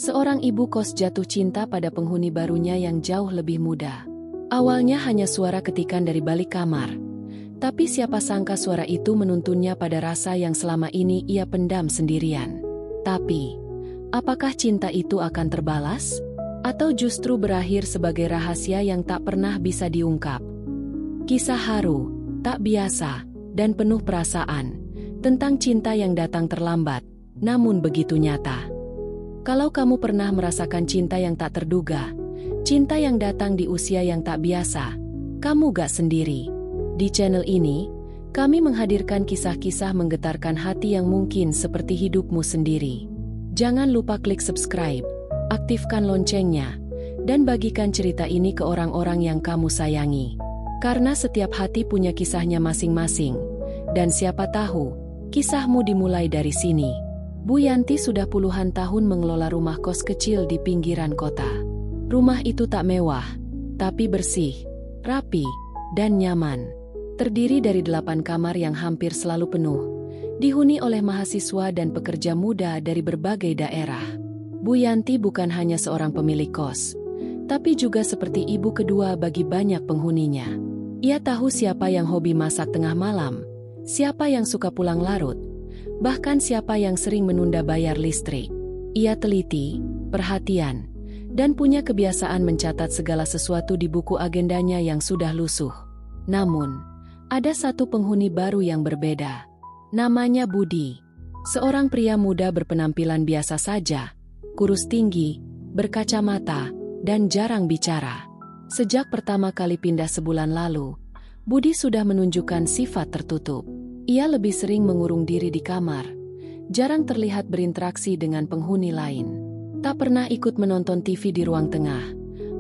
Seorang ibu kos jatuh cinta pada penghuni barunya yang jauh lebih muda. Awalnya hanya suara ketikan dari balik kamar. Tapi siapa sangka suara itu menuntunnya pada rasa yang selama ini ia pendam sendirian. Tapi, apakah cinta itu akan terbalas? Atau justru berakhir sebagai rahasia yang tak pernah bisa diungkap? Kisah haru, tak biasa, dan penuh perasaan, tentang cinta yang datang terlambat, namun begitu nyata. Kalau kamu pernah merasakan cinta yang tak terduga, cinta yang datang di usia yang tak biasa, kamu gak sendiri. Di channel ini, kami menghadirkan kisah-kisah menggetarkan hati yang mungkin seperti hidupmu sendiri. Jangan lupa klik subscribe, aktifkan loncengnya, dan bagikan cerita ini ke orang-orang yang kamu sayangi. Karena setiap hati punya kisahnya masing-masing, dan siapa tahu, kisahmu dimulai dari sini. Bu Yanti sudah puluhan tahun mengelola rumah kos kecil di pinggiran kota. Rumah itu tak mewah, tapi bersih, rapi, dan nyaman. Terdiri dari 8 kamar yang hampir selalu penuh, dihuni oleh mahasiswa dan pekerja muda dari berbagai daerah. Bu Yanti bukan hanya seorang pemilik kos, tapi juga seperti ibu kedua bagi banyak penghuninya. Ia tahu siapa yang hobi masak tengah malam, siapa yang suka pulang larut, bahkan siapa yang sering menunda bayar listrik. Ia teliti, perhatian, dan punya kebiasaan mencatat segala sesuatu di buku agendanya yang sudah lusuh. Namun, ada satu penghuni baru yang berbeda. Namanya Budi. Seorang pria muda berpenampilan biasa saja, kurus tinggi, berkacamata, dan jarang bicara. Sejak pertama kali pindah sebulan lalu, Budi sudah menunjukkan sifat tertutup. Ia lebih sering mengurung diri di kamar, jarang terlihat berinteraksi dengan penghuni lain. Tak pernah ikut menonton TV di ruang tengah,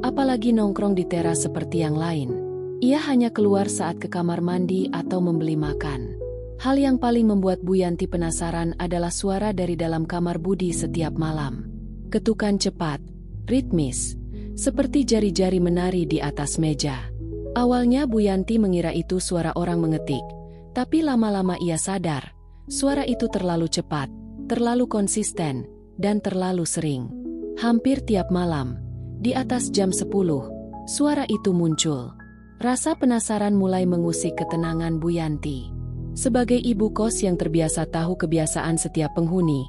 apalagi nongkrong di teras seperti yang lain. Ia hanya keluar saat ke kamar mandi atau membeli makan. Hal yang paling membuat Bu Yanti penasaran adalah suara dari dalam kamar Budi setiap malam. Ketukan cepat, ritmis, seperti jari-jari menari di atas meja. Awalnya Bu Yanti mengira itu suara orang mengetik. Tapi lama-lama ia sadar, suara itu terlalu cepat, terlalu konsisten, dan terlalu sering. Hampir tiap malam, di atas jam 10, suara itu muncul. Rasa penasaran mulai mengusik ketenangan Bu Yanti. Sebagai ibu kos yang terbiasa tahu kebiasaan setiap penghuni,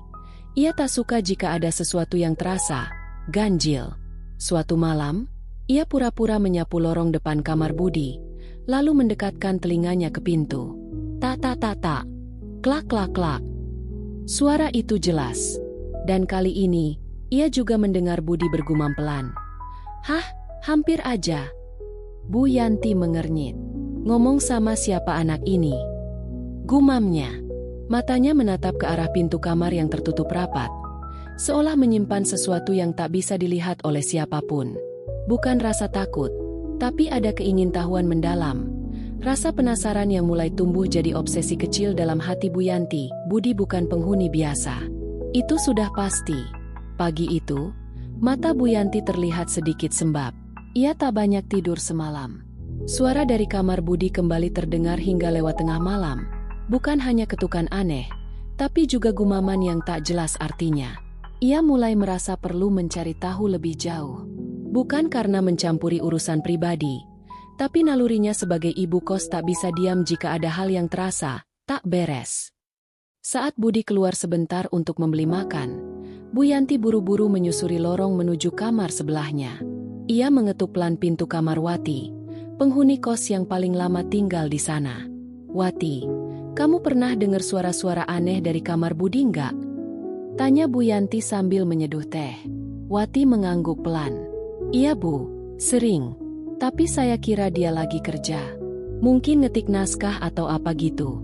ia tak suka jika ada sesuatu yang terasa ganjil. Suatu malam, ia pura-pura menyapu lorong depan kamar Budi, lalu mendekatkan telinganya ke pintu. Tak, klak, klak, klak. Suara itu jelas. Dan kali ini, ia juga mendengar Budi bergumam pelan. Hah, hampir aja. Bu Yanti mengernyit. Ngomong sama siapa anak ini? Gumamnya. Matanya menatap ke arah pintu kamar yang tertutup rapat, seolah menyimpan sesuatu yang tak bisa dilihat oleh siapapun. Bukan rasa takut, tapi ada keingintahuan mendalam. Rasa penasaran yang mulai tumbuh jadi obsesi kecil dalam hati Bu Yanti. Budi bukan penghuni biasa. Itu sudah pasti. Pagi itu, mata Bu Yanti terlihat sedikit sembab. Ia tak banyak tidur semalam. Suara dari kamar Budi kembali terdengar hingga lewat tengah malam. Bukan hanya ketukan aneh, tapi juga gumaman yang tak jelas artinya. Ia mulai merasa perlu mencari tahu lebih jauh. Bukan karena mencampuri urusan pribadi, tapi nalurinya sebagai ibu kos tak bisa diam jika ada hal yang terasa tak beres. Saat Budi keluar sebentar untuk membeli makan, Bu Yanti buru-buru menyusuri lorong menuju kamar sebelahnya. Ia mengetuk pelan pintu kamar Wati, penghuni kos yang paling lama tinggal di sana. Wati, kamu pernah dengar suara-suara aneh dari kamar Budi enggak? Tanya Bu Yanti sambil menyeduh teh. Wati mengangguk pelan. Iya Bu, sering. Tapi saya kira dia lagi kerja. Mungkin ngetik naskah atau apa gitu.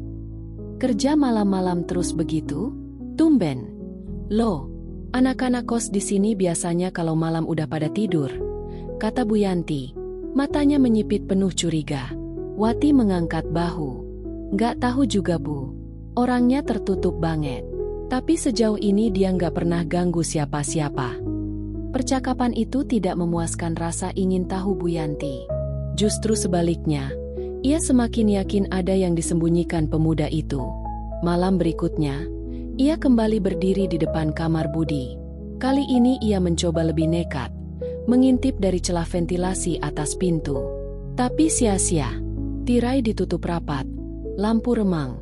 Kerja malam-malam terus begitu? Tumben. Loh, anak-anak kos di sini biasanya kalau malam udah pada tidur, kata Bu Yanti. Matanya menyipit penuh curiga. Wati mengangkat bahu. Nggak tahu juga Bu. Orangnya tertutup banget. Tapi sejauh ini dia nggak pernah ganggu siapa-siapa. Percakapan itu tidak memuaskan rasa ingin tahu Bu Yanti. Justru sebaliknya, ia semakin yakin ada yang disembunyikan pemuda itu. Malam berikutnya, ia kembali berdiri di depan kamar Budi. Kali ini ia mencoba lebih nekat, mengintip dari celah ventilasi atas pintu. Tapi sia-sia. Tirai ditutup rapat, lampu remang,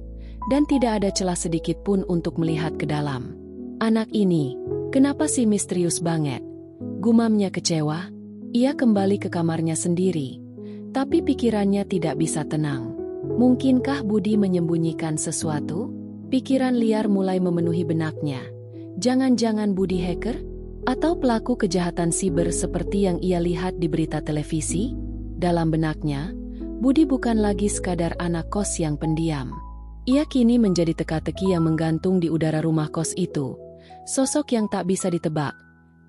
dan tidak ada celah sedikit pun untuk melihat ke dalam. Anak ini, kenapa sih misterius banget? Gumamnya kecewa. Ia kembali ke kamarnya sendiri, tapi pikirannya tidak bisa tenang. Mungkinkah Budi menyembunyikan sesuatu? Pikiran liar mulai memenuhi benaknya. Jangan-jangan Budi hacker? Atau pelaku kejahatan siber seperti yang ia lihat di berita televisi? Dalam benaknya, Budi bukan lagi sekadar anak kos yang pendiam. Ia kini menjadi teka-teki yang menggantung di udara rumah kos itu. Sosok yang tak bisa ditebak,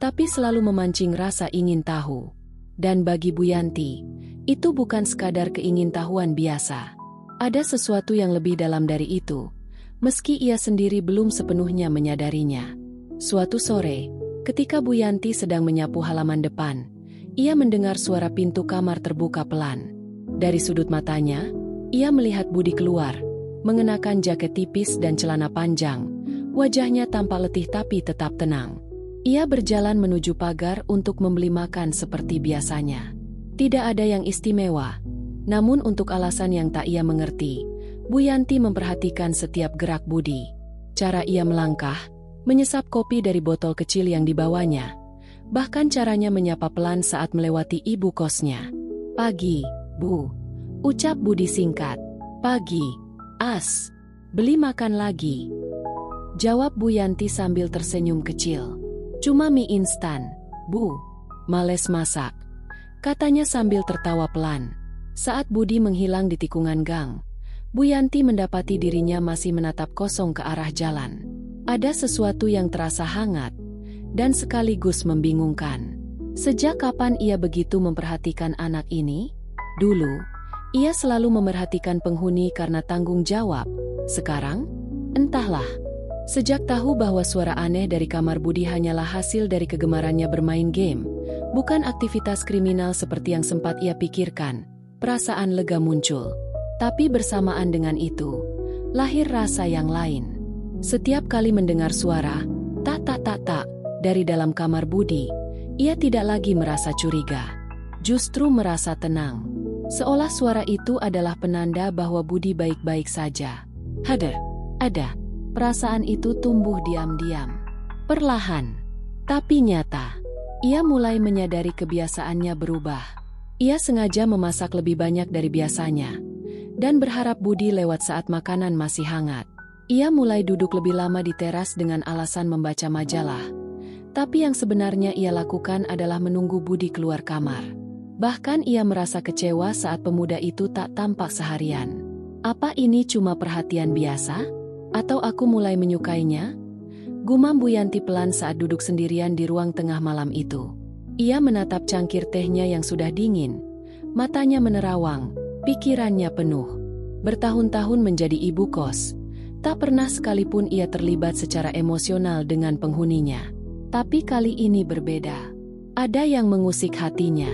tapi selalu memancing rasa ingin tahu. Dan bagi Bu Yanti, itu bukan sekadar keingintahuan biasa. Ada sesuatu yang lebih dalam dari itu, meski ia sendiri belum sepenuhnya menyadarinya. Suatu sore, ketika Bu Yanti sedang menyapu halaman depan, ia mendengar suara pintu kamar terbuka pelan. Dari sudut matanya, ia melihat Budi keluar, mengenakan jaket tipis dan celana panjang. Wajahnya tampak letih tapi tetap tenang. Ia berjalan menuju pagar untuk membeli makan seperti biasanya. Tidak ada yang istimewa, namun untuk alasan yang tak ia mengerti, Bu Yanti memperhatikan setiap gerak Budi. Cara ia melangkah, menyesap kopi dari botol kecil yang dibawanya, bahkan caranya menyapa pelan saat melewati ibu kosnya. "Pagi, Bu," ucap Budi singkat. "Pagi, As. Beli makan lagi?" Jawab Bu Yanti sambil tersenyum kecil. "Cuma mie instan, Bu. Males masak," katanya sambil tertawa pelan. Saat Budi menghilang di tikungan gang, Bu Yanti mendapati dirinya masih menatap kosong ke arah jalan. Ada sesuatu yang terasa hangat dan sekaligus membingungkan. Sejak kapan ia begitu memperhatikan anak ini? Dulu, ia selalu memerhatikan penghuni karena tanggung jawab. Sekarang, entahlah. Sejak tahu bahwa suara aneh dari kamar Budi hanyalah hasil dari kegemarannya bermain game, bukan aktivitas kriminal seperti yang sempat ia pikirkan, perasaan lega muncul. Tapi bersamaan dengan itu, lahir rasa yang lain. Setiap kali mendengar suara, tak, dari dalam kamar Budi, ia tidak lagi merasa curiga. Justru merasa tenang. Seolah suara itu adalah penanda bahwa Budi baik-baik saja. Ada. Perasaan itu tumbuh diam-diam. Perlahan, tapi nyata. Ia mulai menyadari kebiasaannya berubah. Ia sengaja memasak lebih banyak dari biasanya, dan berharap Budi lewat saat makanan masih hangat. Ia mulai duduk lebih lama di teras dengan alasan membaca majalah. Tapi yang sebenarnya ia lakukan adalah menunggu Budi keluar kamar. Bahkan ia merasa kecewa saat pemuda itu tak tampak seharian. Apa ini cuma perhatian biasa? Atau aku mulai menyukainya? Gumam Bu Yanti pelan saat duduk sendirian di ruang tengah malam itu. Ia menatap cangkir tehnya yang sudah dingin. Matanya menerawang, pikirannya penuh. Bertahun-tahun menjadi ibu kos, tak pernah sekalipun ia terlibat secara emosional dengan penghuninya. Tapi kali ini berbeda. Ada yang mengusik hatinya.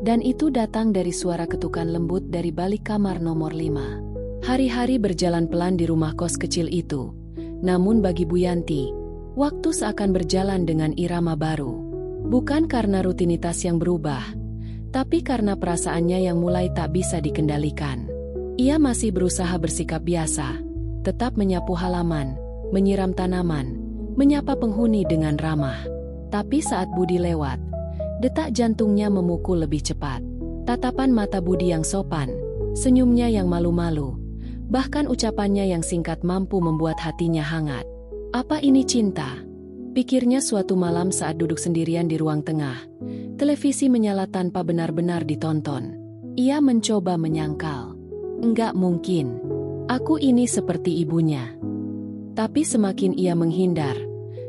Dan itu datang dari suara ketukan lembut dari balik kamar nomor 5. Hari-hari berjalan pelan di rumah kos kecil itu. Namun bagi Bu Yanti, waktu seakan berjalan dengan irama baru. Bukan karena rutinitas yang berubah, tapi karena perasaannya yang mulai tak bisa dikendalikan. Ia masih berusaha bersikap biasa, tetap menyapu halaman, menyiram tanaman, menyapa penghuni dengan ramah. Tapi saat Budi lewat, detak jantungnya memukul lebih cepat. Tatapan mata Budi yang sopan, senyumnya yang malu-malu, bahkan ucapannya yang singkat mampu membuat hatinya hangat. Apa ini cinta? Pikirnya suatu malam saat duduk sendirian di ruang tengah. Televisi menyala tanpa benar-benar ditonton. Ia mencoba menyangkal. Enggak mungkin. Aku ini seperti ibunya. Tapi semakin ia menghindar,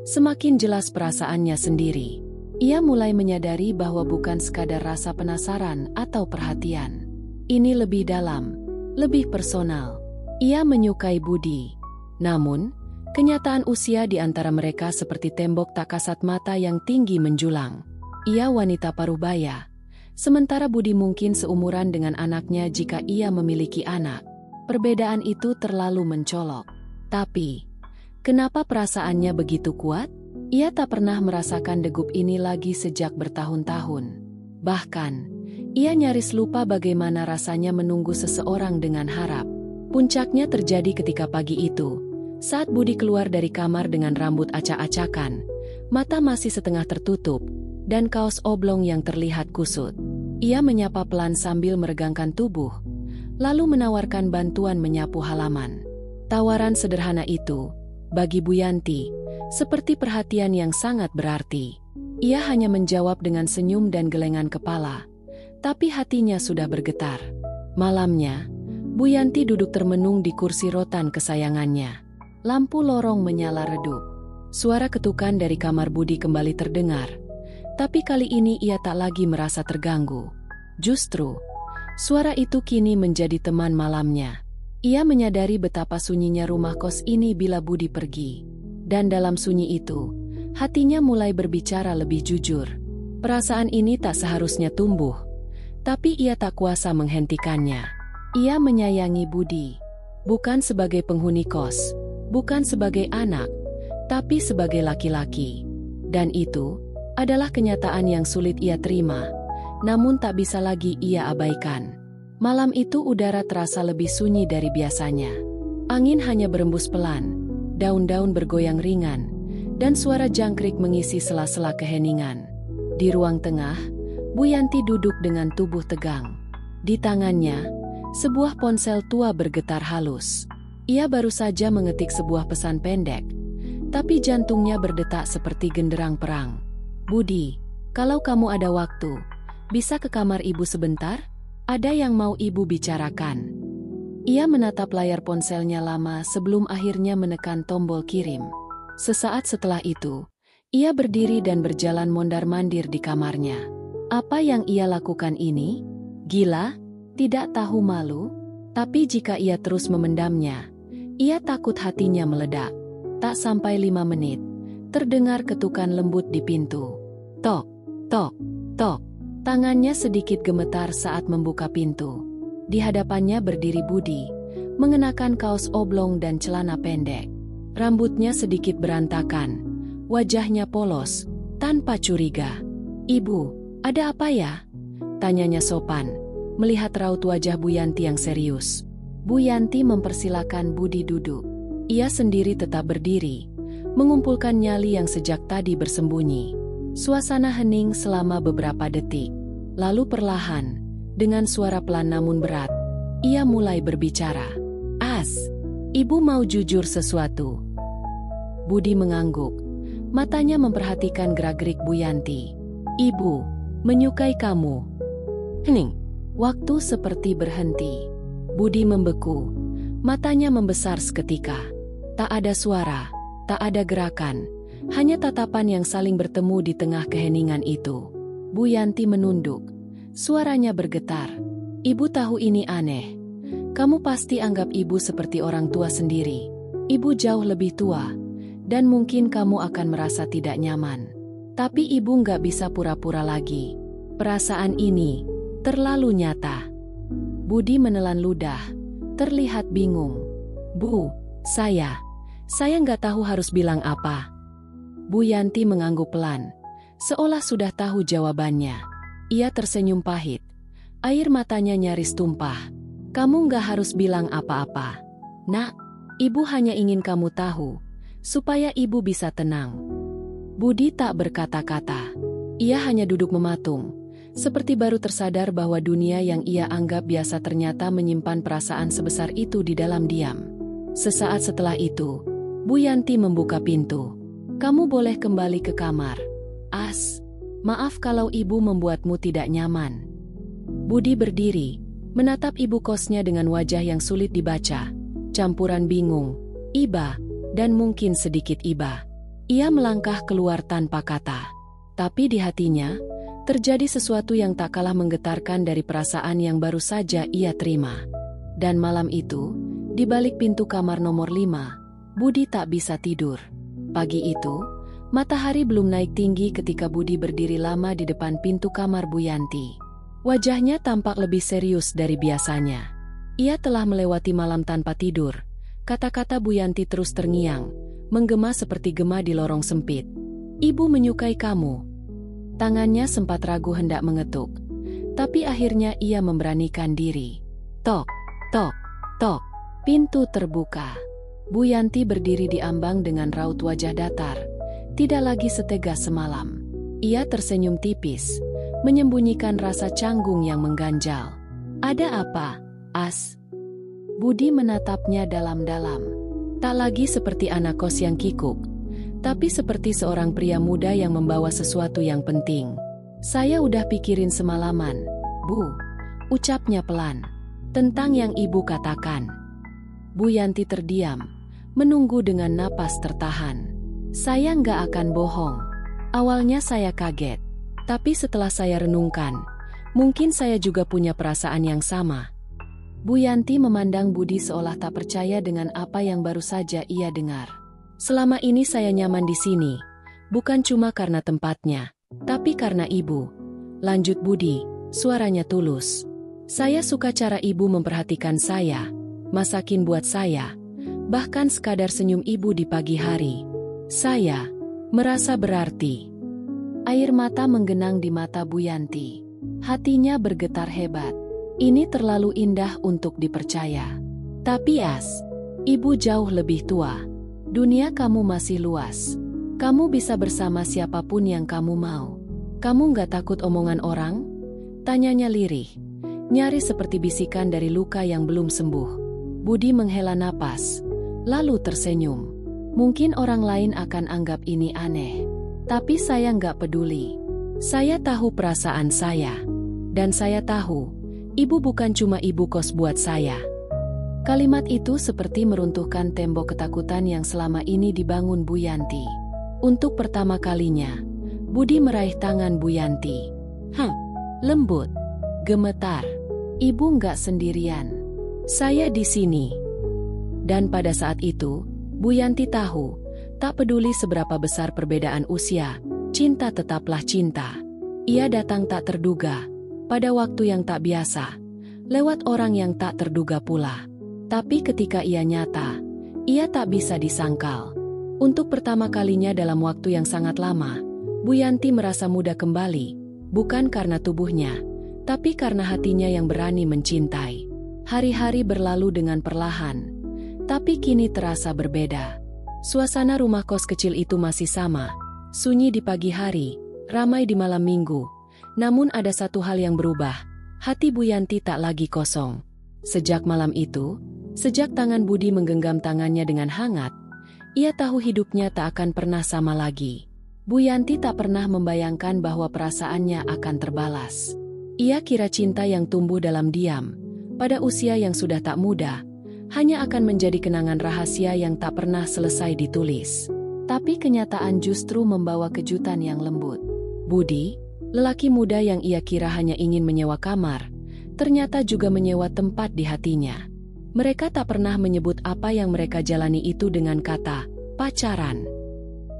semakin jelas perasaannya sendiri. Ia mulai menyadari bahwa bukan sekadar rasa penasaran atau perhatian. Ini lebih dalam, lebih personal. Ia menyukai Budi. Namun, kenyataan usia di antara mereka seperti tembok tak kasat mata yang tinggi menjulang. Ia wanita parubaya, sementara Budi mungkin seumuran dengan anaknya jika ia memiliki anak. Perbedaan itu terlalu mencolok. Tapi, kenapa perasaannya begitu kuat? Ia tak pernah merasakan degup ini lagi sejak bertahun-tahun. Bahkan, ia nyaris lupa bagaimana rasanya menunggu seseorang dengan harap. Puncaknya terjadi ketika pagi itu, saat Budi keluar dari kamar dengan rambut acak-acakan, mata masih setengah tertutup, dan kaos oblong yang terlihat kusut. Ia menyapa pelan sambil meregangkan tubuh, lalu menawarkan bantuan menyapu halaman. Tawaran sederhana itu, bagi Bu Yanti, seperti perhatian yang sangat berarti. Ia hanya menjawab dengan senyum dan gelengan kepala, tapi hatinya sudah bergetar. Malamnya, Bu Yanti duduk termenung di kursi rotan kesayangannya. Lampu lorong menyala redup. Suara ketukan dari kamar Budi kembali terdengar, tapi kali ini ia tak lagi merasa terganggu. Justru, suara itu kini menjadi teman malamnya. Ia menyadari betapa sunyinya rumah kos ini bila Budi pergi. Dan dalam sunyi itu, hatinya mulai berbicara lebih jujur. Perasaan ini tak seharusnya tumbuh, tapi ia tak kuasa menghentikannya. Ia menyayangi Budi, bukan sebagai penghuni kos, bukan sebagai anak, tapi sebagai laki-laki. Dan itu adalah kenyataan yang sulit ia terima, namun tak bisa lagi ia abaikan. Malam itu udara terasa lebih sunyi dari biasanya. Angin hanya berembus pelan, daun-daun bergoyang ringan, dan suara jangkrik mengisi sela-sela keheningan. Di ruang tengah, Bu Yanti duduk dengan tubuh tegang. Di tangannya, sebuah ponsel tua bergetar halus. Ia baru saja mengetik sebuah pesan pendek, tapi jantungnya berdetak seperti genderang perang. "Budi, kalau kamu ada waktu, bisa ke kamar ibu sebentar? Ada yang mau ibu bicarakan." Ia menatap layar ponselnya lama sebelum akhirnya menekan tombol kirim. Sesaat setelah itu, ia berdiri dan berjalan mondar-mandir di kamarnya. Apa yang ia lakukan ini? Gila? Tidak tahu malu? Tapi jika ia terus memendamnya, ia takut hatinya meledak. Tak sampai 5 menit, terdengar ketukan lembut di pintu. Tok, tok, tok. Tangannya sedikit gemetar saat membuka pintu. Di hadapannya berdiri Budi, mengenakan kaos oblong dan celana pendek. Rambutnya sedikit berantakan, wajahnya polos, tanpa curiga. "Ibu, ada apa ya?" tanyanya sopan, melihat raut wajah Bu Yanti yang serius. Bu Yanti mempersilakan Budi duduk. Ia sendiri tetap berdiri, mengumpulkan nyali yang sejak tadi bersembunyi. Suasana hening selama beberapa detik. Lalu perlahan, dengan suara pelan namun berat, ia mulai berbicara. Ibu mau jujur sesuatu." Budi mengangguk, matanya memperhatikan gerak-gerik Bu Yanti. "Ibu menyukai kamu." Hening. Waktu seperti berhenti. Budi membeku, matanya membesar seketika. Tak ada suara, tak ada gerakan, hanya tatapan yang saling bertemu di tengah keheningan itu. Bu Yanti menunduk, suaranya bergetar. "Ibu tahu ini aneh. Kamu pasti anggap ibu seperti orang tua sendiri. Ibu jauh lebih tua, dan mungkin kamu akan merasa tidak nyaman. Tapi ibu nggak bisa pura-pura lagi. Perasaan ini terlalu nyata." Budi menelan ludah, terlihat bingung. "Bu, saya nggak tahu harus bilang apa." Bu Yanti mengangguk pelan, seolah sudah tahu jawabannya. Ia tersenyum pahit, air matanya nyaris tumpah. "Kamu nggak harus bilang apa-apa, Nak. Ibu hanya ingin kamu tahu, supaya ibu bisa tenang." Budi tak berkata-kata. Ia hanya duduk mematung, seperti baru tersadar bahwa dunia yang ia anggap biasa ternyata menyimpan perasaan sebesar itu di dalam diam. Sesaat setelah itu, Bu Yanti membuka pintu. "Kamu boleh kembali ke kamar. Maaf kalau ibu membuatmu tidak nyaman." Budi berdiri, menatap ibu kosnya dengan wajah yang sulit dibaca, campuran bingung, iba, dan mungkin sedikit iba. Ia melangkah keluar tanpa kata. Tapi di hatinya, terjadi sesuatu yang tak kalah menggetarkan dari perasaan yang baru saja ia terima. Dan malam itu, di balik pintu kamar nomor 5, Budi tak bisa tidur. Pagi itu, matahari belum naik tinggi ketika Budi berdiri lama di depan pintu kamar Bu Yanti. Wajahnya tampak lebih serius dari biasanya. Ia telah melewati malam tanpa tidur. Kata-kata Bu Yanti terus terngiang, menggema seperti gema di lorong sempit. Ibu menyukai kamu. Tangannya sempat ragu hendak mengetuk, tapi akhirnya ia memberanikan diri. Tok, tok, tok. Pintu terbuka. Bu Yanti berdiri di ambang dengan raut wajah datar, tidak lagi setegas semalam. Ia tersenyum tipis, menyembunyikan rasa canggung yang mengganjal. Ada apa, As? Budi menatapnya dalam-dalam. Tak lagi seperti anak kos yang kikuk, tapi seperti seorang pria muda yang membawa sesuatu yang penting. Saya udah pikirin semalaman, Bu, ucapnya pelan, tentang yang ibu katakan. Bu Yanti terdiam, menunggu dengan napas tertahan. Saya nggak akan bohong. Awalnya saya kaget, tapi setelah saya renungkan, mungkin saya juga punya perasaan yang sama. Bu Yanti memandang Budi seolah tak percaya dengan apa yang baru saja ia dengar. Selama ini saya nyaman di sini, bukan cuma karena tempatnya, tapi karena ibu. Lanjut Budi, suaranya tulus. Saya suka cara ibu memperhatikan saya, masakin buat saya, bahkan sekadar senyum ibu di pagi hari. Saya merasa berarti. Air mata menggenang di mata Bu Yanti. Hatinya bergetar hebat. Ini terlalu indah untuk dipercaya. Tapi As, ibu jauh lebih tua. Dunia kamu masih luas. Kamu bisa bersama siapapun yang kamu mau. Kamu nggak takut omongan orang? Tanyanya lirih, nyaris seperti bisikan dari luka yang belum sembuh. Budi menghela napas, lalu tersenyum. Mungkin orang lain akan anggap ini aneh. Tapi saya nggak peduli. Saya tahu perasaan saya. Dan saya tahu, ibu bukan cuma ibu kos buat saya. Kalimat itu seperti meruntuhkan tembok ketakutan yang selama ini dibangun Bu Yanti. Untuk pertama kalinya, Budi meraih tangan Bu Yanti. Lembut, gemetar. Ibu nggak sendirian. Saya di sini. Dan pada saat itu, Bu Yanti tahu, tak peduli seberapa besar perbedaan usia, cinta tetaplah cinta. Ia datang tak terduga, pada waktu yang tak biasa, lewat orang yang tak terduga pula. Tapi ketika ia nyata, ia tak bisa disangkal. Untuk pertama kalinya dalam waktu yang sangat lama, Bu Yanti merasa muda kembali, bukan karena tubuhnya, tapi karena hatinya yang berani mencintai. Hari-hari berlalu dengan perlahan, tapi kini terasa berbeda. Suasana rumah kos kecil itu masih sama, sunyi di pagi hari, ramai di malam minggu. Namun ada satu hal yang berubah, hati Bu Yanti tak lagi kosong. Sejak malam itu, sejak tangan Budi menggenggam tangannya dengan hangat, ia tahu hidupnya tak akan pernah sama lagi. Bu Yanti tak pernah membayangkan bahwa perasaannya akan terbalas. Ia kira cinta yang tumbuh dalam diam, pada usia yang sudah tak muda, hanya akan menjadi kenangan rahasia yang tak pernah selesai ditulis. Tapi kenyataan justru membawa kejutan yang lembut. Budi, lelaki muda yang ia kira hanya ingin menyewa kamar, ternyata juga menyewa tempat di hatinya. Mereka tak pernah menyebut apa yang mereka jalani itu dengan kata pacaran.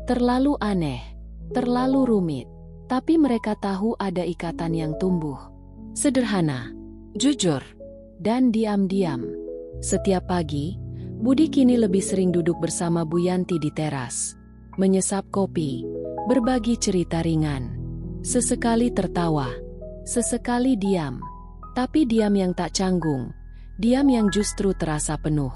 Terlalu aneh, terlalu rumit, tapi mereka tahu ada ikatan yang tumbuh. Sederhana, jujur, dan diam-diam. Setiap pagi, Budi kini lebih sering duduk bersama Bu Yanti di teras, menyesap kopi, berbagi cerita ringan. Sesekali tertawa, sesekali diam. Tapi diam yang tak canggung, diam yang justru terasa penuh.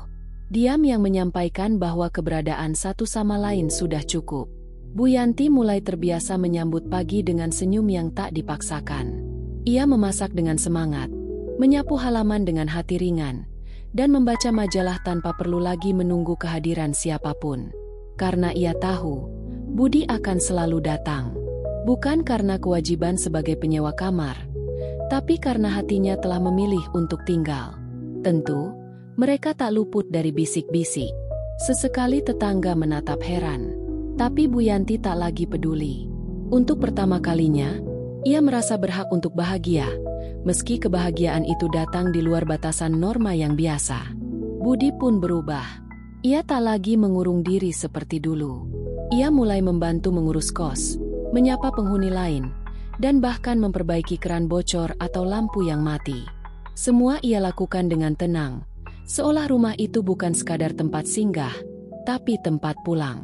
Diam yang menyampaikan bahwa keberadaan satu sama lain sudah cukup. Bu Yanti mulai terbiasa menyambut pagi dengan senyum yang tak dipaksakan. Ia memasak dengan semangat, menyapu halaman dengan hati ringan, dan membaca majalah tanpa perlu lagi menunggu kehadiran siapapun. Karena ia tahu, Budi akan selalu datang. Bukan karena kewajiban sebagai penyewa kamar, tapi karena hatinya telah memilih untuk tinggal. Tentu, mereka tak luput dari bisik-bisik. Sesekali tetangga menatap heran, tapi Bu Yanti tak lagi peduli. Untuk pertama kalinya, ia merasa berhak untuk bahagia, meski kebahagiaan itu datang di luar batasan norma yang biasa. Budi pun berubah. Ia tak lagi mengurung diri seperti dulu. Ia mulai membantu mengurus kos, menyapa penghuni lain, dan bahkan memperbaiki keran bocor atau lampu yang mati. Semua ia lakukan dengan tenang, seolah rumah itu bukan sekadar tempat singgah, tapi tempat pulang.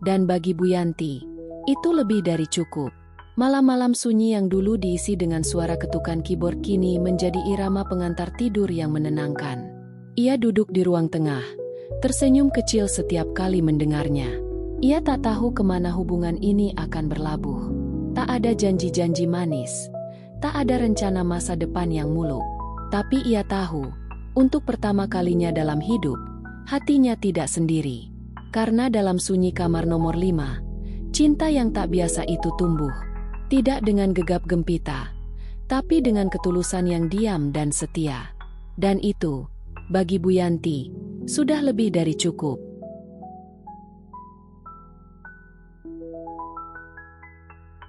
Dan bagi Bu Yanti, Itu lebih dari cukup. Malam-malam sunyi yang dulu diisi dengan suara ketukan keyboard kini menjadi irama pengantar tidur yang menenangkan. Ia duduk di ruang tengah, tersenyum kecil setiap kali mendengarnya. Ia tak tahu kemana hubungan ini akan berlabuh. Tak ada janji-janji manis, tak ada rencana masa depan yang muluk. Tapi ia tahu, untuk pertama kalinya dalam hidup, hatinya tidak sendiri. Karena dalam sunyi kamar nomor 5, cinta yang tak biasa itu tumbuh. Tidak dengan gegap gempita, tapi dengan ketulusan yang diam dan setia. Dan itu, bagi Bu Yanti, sudah lebih dari cukup.